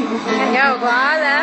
Kaya uguale.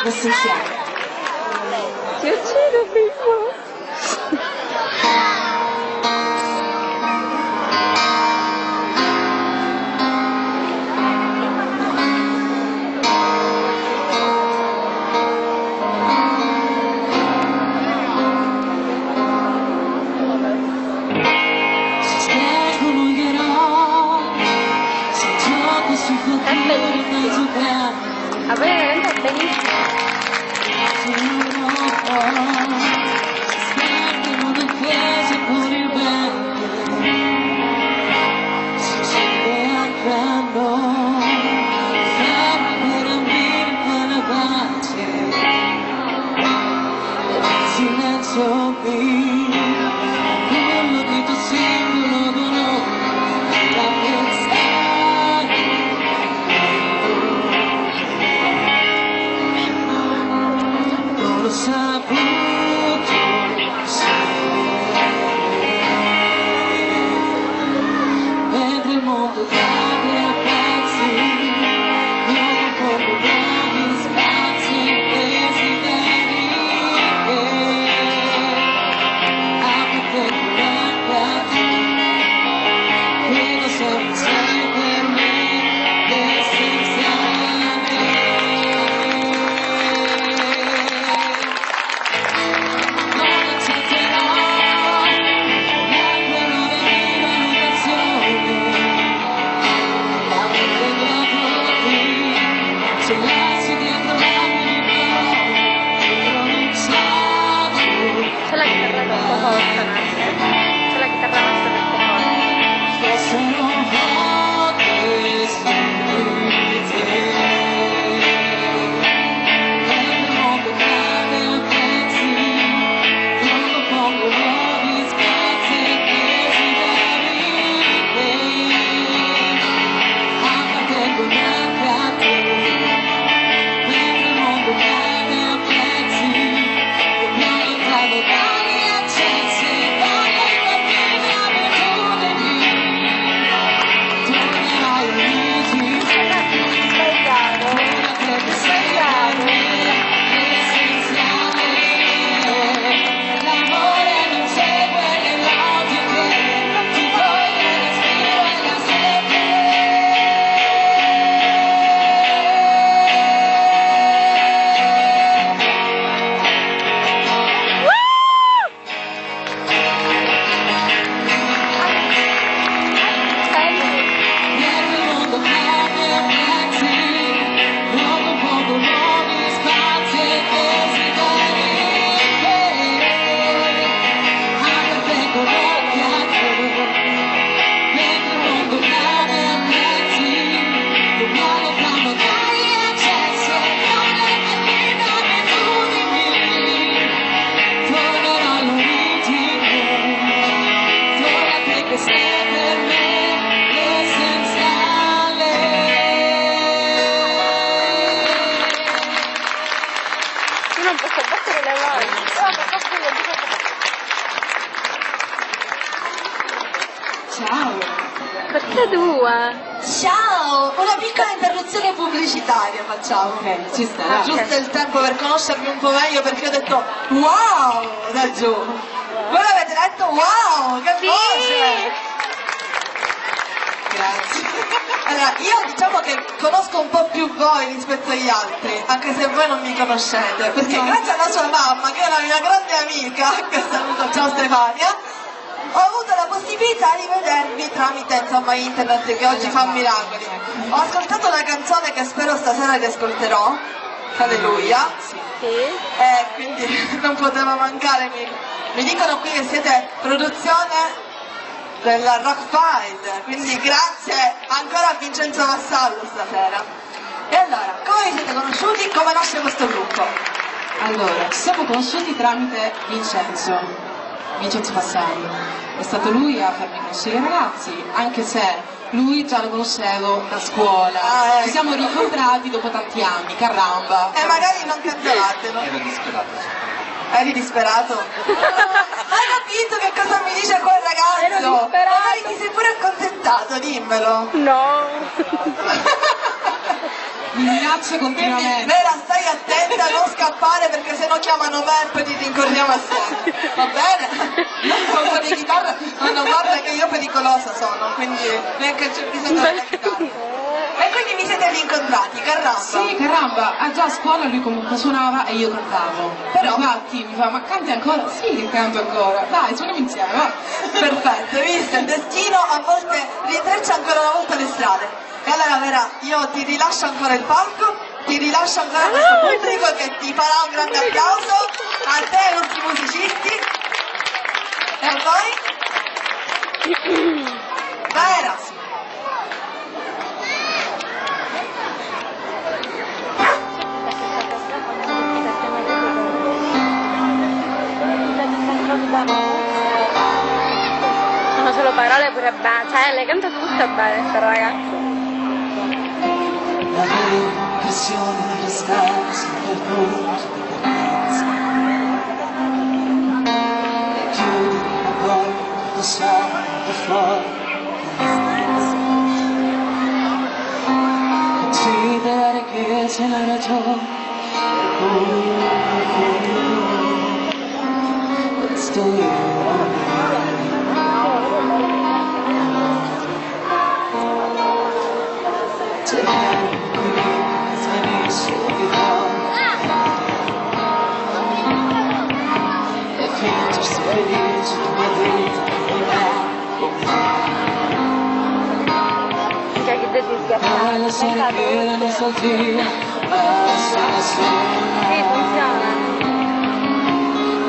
Você quer? Eu tiro, people. A ver, vení. Sabor C'è la chitarra troppo forte, c'è la chitarra nostra troppo non posso battere le mani. Ciao. Forza tua. Ciao. Una piccola interruzione pubblicitaria facciamo. Ok, ci sta. Giusto il tempo per conoscermi un po' meglio, perché ho detto wow da giù. Voi avete detto wow, che voce! Grazie. Allora, io diciamo che conosco un po' più voi rispetto agli altri, anche se voi non mi conoscete, perché grazie alla sua mamma, che è una mia grande amica, che saluto, ciao Stefania, ho avuto la possibilità di vedervi tramite insomma internet, che oggi fa miracoli. Ho ascoltato una canzone che spero stasera riascolterò, alleluia, e quindi non poteva mancare. Mi dicono qui che siete produzione della Rockfield, quindi grazie ancora a Vincenzo Vassallo stasera. E allora, come vi siete conosciuti? Come nasce questo gruppo? Allora, ci siamo conosciuti tramite Vincenzo Vassallo. È stato lui a farmi conoscere i ragazzi, anche se lui già lo conoscevo da scuola. Ecco. Ci siamo rincontrati dopo tanti anni, caramba. E magari non cancelatelo. Ero disperato. Eri disperato? Hai capito che cosa mi dice quel ragazzo? Ero disperato. Magari ti sei pure accontentato, dimmelo. No. Mi minaccia Quindi continuamente. Vera, stai attenta a non scappare, perché sennò chiamano Merp e ti rincorriamo assieme. Va bene? Con un po' di chitarra, ma non guarda che io pericolosa sono, quindi neanche c'è bisogno della chitarra. E quindi vi siete rincontrati, caramba. Sì, caramba, già a scuola lui comunque suonava e io cantavo. Però- infatti mi fa, ma canti ancora? Sì che canto ancora. Dai, suoniamo insieme, va. Perfetto, hai visto? Il destino a volte riintreccia ancora una volta le strade. E allora Vera, io ti rilascio ancora il palco, ti rilascio ancora questo pubblico che ti farà un grande applauso, a te e ai nostri musicisti. E a voi? Vera! Sono solo parole pure belle, cioè le canta tutte bene sta ragazza. La l'impressione di restare sempre pronto e chiudi la porta, lo suono fuori. Considera che c'è la ragione per cui questo io. Mica che devi Ma la sera che schiaffare. non sto via basta sola Sì, funziona.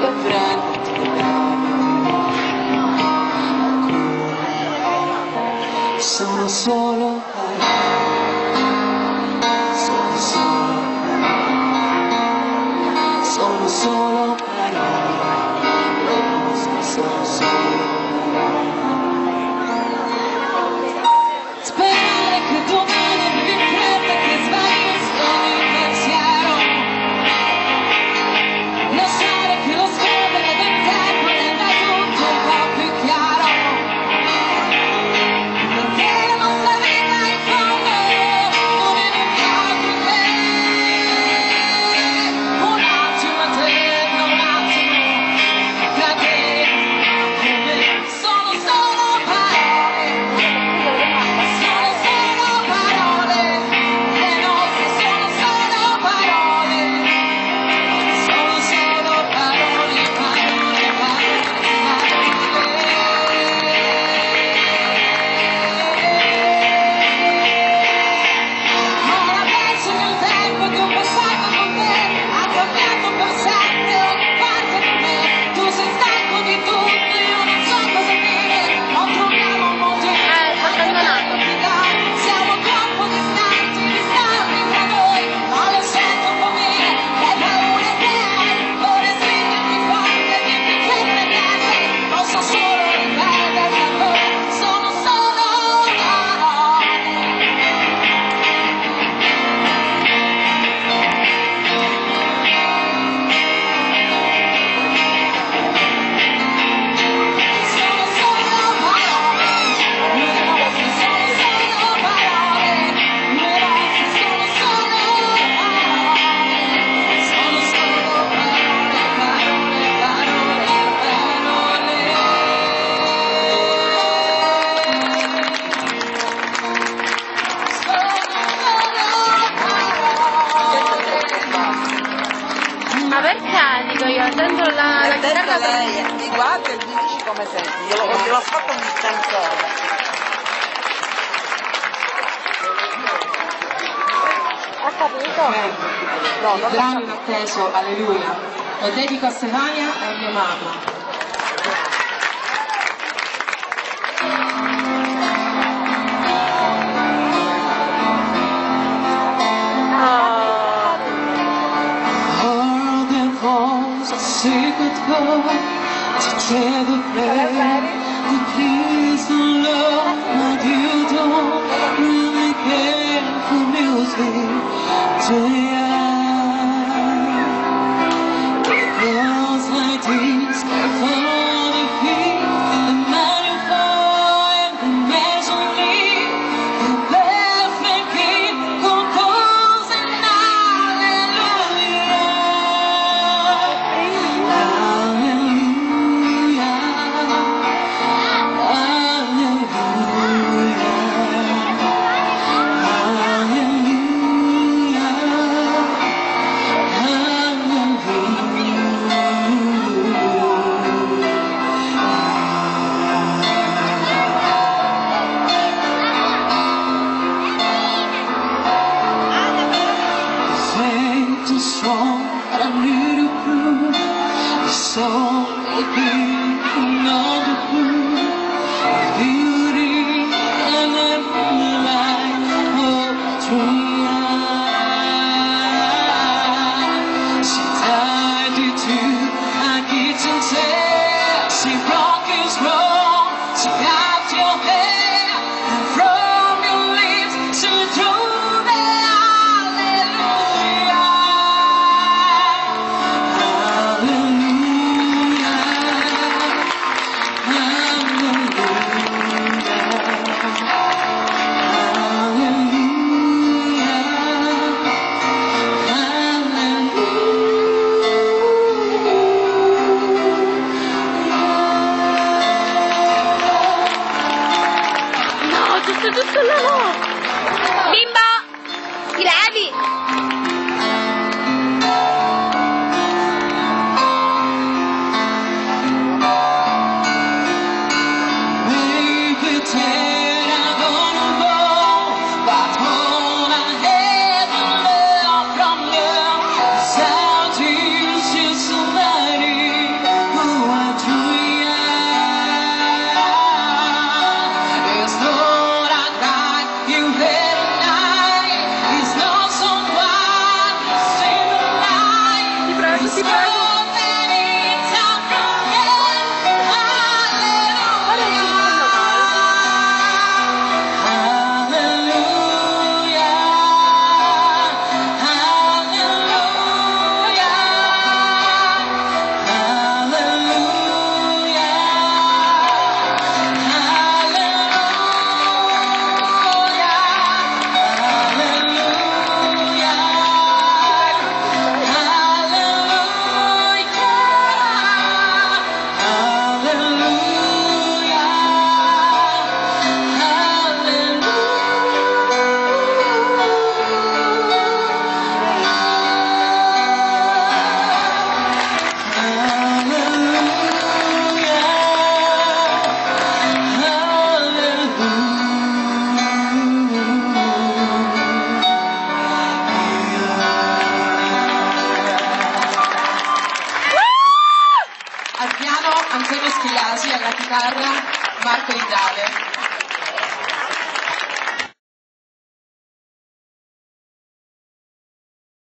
e prenditi bene. Sono solo parole, sono solo parole, sono solo parole, le cose sono solo parole. Sperare che domani vivi in fretta, che svegli un sogno in pensiero, lasciare che lo scorrere del tempo renda tutto un po' più chiaro, perché la nostra vita in fondo non è nient'altro che un attimo eterno, un attimo cadere, come sono solo parole, sono solo parole, le nostre sono solo parole, sono solo parole, parole, parole, ora penso che il tempo che ho passato con te ha cambiato per sempre ogni parte di me. Tu sei stanco di tutto, io non so cosa dire, non troviamo un motivo abbandonato. siamo troppo distanti, distanti tra noi, ma lo sento un po' mie, le paure che hai, ora stringimi forte, dimmi che me ne sei, posso solo ripetere ancora, sono solo parole. Sono solo parole, le nostre sono solo parole, le nostre sono solo parole, sono solo parole, parole, parole, Ma perché dico io? Dentro la chitarra lei mi guarda e mi dici come sei. Glielo fatto un canzone. ha capito? No, il brano inatteso, alleluia, lo dedico a Stefania e a mia mamma. All the calls, a secret call to travel fair. You please don't love what you don't really care for music. Girls like these for the feet, the man you find, the measure the perfect key, composing hallelujah, hallelujah, faith is strong, but I need to prove the soul will be another proof of beauty and then the light of true light. She tied you to a kitchen chair, she rock is wrong, she got your hair, and from your lips she drew the hallelujah, hallelujah, No, tutto là no! Bimba! Ti levi!